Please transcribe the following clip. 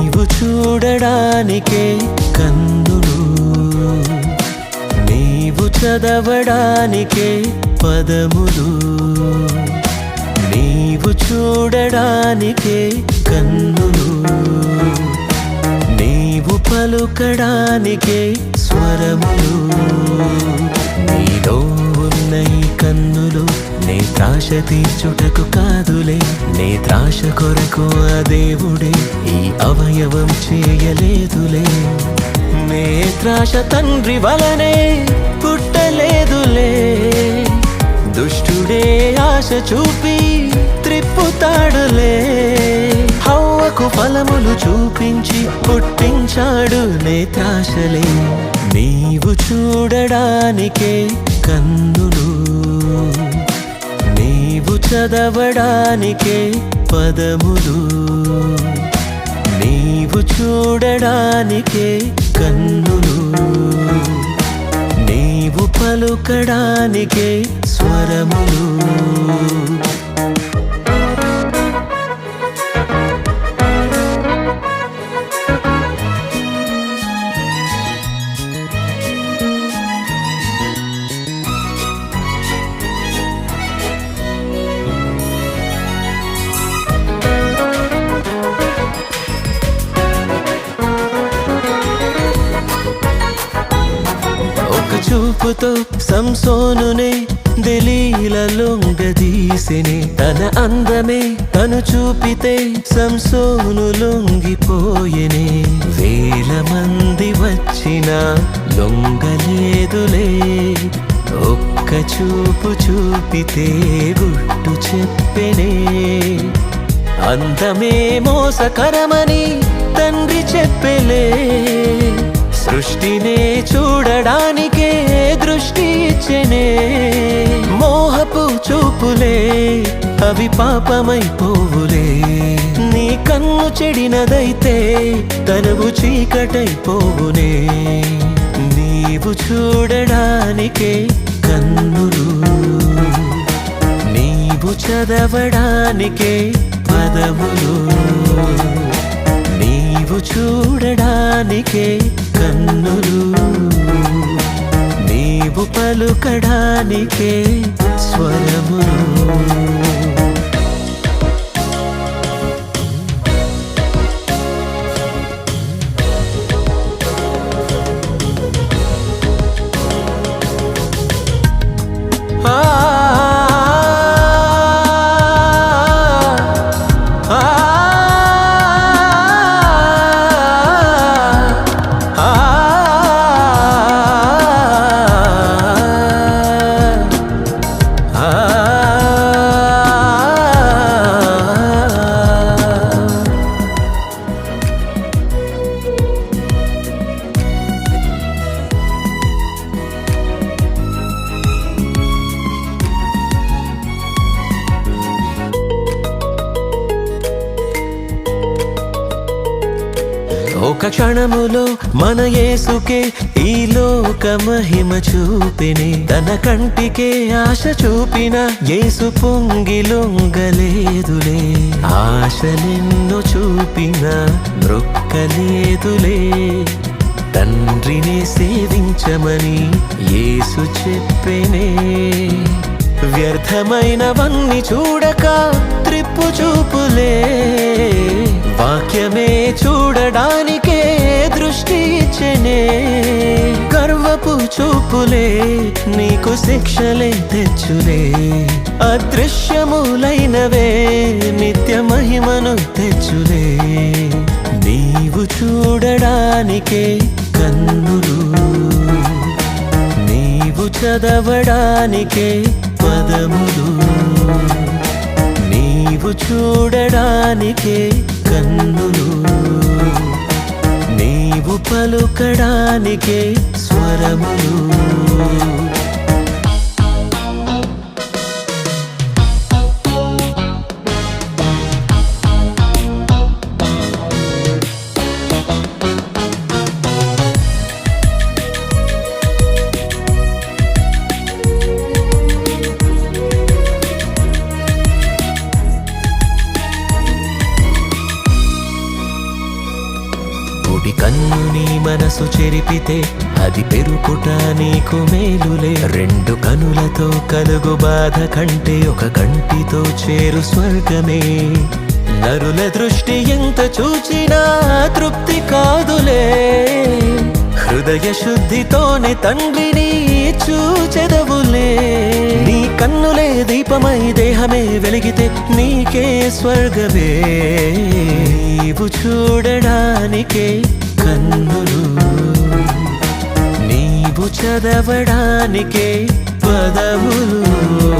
నీవు చూడడానికే కన్నులు, నీవు చదవడానికే పదములు, నీవు చూడడానికే కన్నులు, నీవు పలుకడానికే స్వరములు. నీలో ఉన్న ఈ కన్నులు నేత్రాశ తీర్చుటకు కాదులే, నేత్రాశ కొరకు ఆ దేవుడే ఈ అవయవం చేయలేదులే. నేత్రాశ తండ్రి వలనే పుట్టలేదులే, దుష్టుడే ఆశ చూపి త్రిప్పుతాడులే. హవ్వకు ఫలములు చూపించి పుట్టించాడు నేత్రాశలే. నీవు చూడడానికే కన్నులు, నీవు చదవడానికే పదములు, నీవు చూడడానికే కన్నులు, నీవు పలుకడానికే స్వరములు. చూపుతో సంసోనునే దెలీలా లొంగదీసెనే, తన అందమే తను చూపితే సంసోను లొంగిపోయెనే. వేల మంది వచ్చినా లొంగలేదులే, ఒక్క చూపు చూపితే గుట్టు చెప్పెనే. అందమే మోసకరమని తండ్రి చెప్పెలే, సృష్టినే చూడడానికే దృష్టి ఇచ్చెనే. మోహపు చూపులే అవి పాపమైపోవులే, నీ కన్ను చెడినదైతే తనువు చీకటైపోవునే. నీవు చూడడానికే కన్నులు, నీవు చదవడానికే పదములు, నీవు చూడడానికే కన్నులు, నీవు పలుకడానికే స్వరములు. ఒక క్షణములో మన యేసుకే ఈ లోక మహిమ చూపిని, తన కంటికే ఆశ చూపిన యేసు పొంగి లొంగలేదులే. ఆశలెన్నో చూపిన మ్రొక్కలేదులే, తండ్రిని సేవించమని యేసు చెప్పెనే. వ్యర్థమైనవన్నీ చూడక త్రిప్పు చూపులే, వాక్యమే చూడడానికే దృష్టి ఇచ్చెనే. గర్వపు చూపులే నీకు శిక్షలే తెచ్చులే, అదృశ్యములైనవే నిత్య మహిమను తెచ్చులే. నీవు చూడడానికే కన్నులు, నీవు చదవడానికే పదములు, నీవు చూడడానికే కన్నులు, నీవు పలుకడానికే స్వరములు. కుడి కన్ను నీ మనసు చెరిపితే అది పెరుకుట నీకు మేలులే. రెండు కనులతో కలుగు బాధ కంటే ఒక కంటితో చేరు స్వర్గమే. నరుల దృష్టి ఎంత చూచినా తృప్తి కాదులే. హృదయ శుద్ధితోనే తండ్రిని చూచెదవులే. నీ కన్నులే దీపమై దేహమే వెలిగితే నీకే స్వర్గమే. నీవు చూడడానికే కన్నులు, నీవు చదవడానికే పదములు.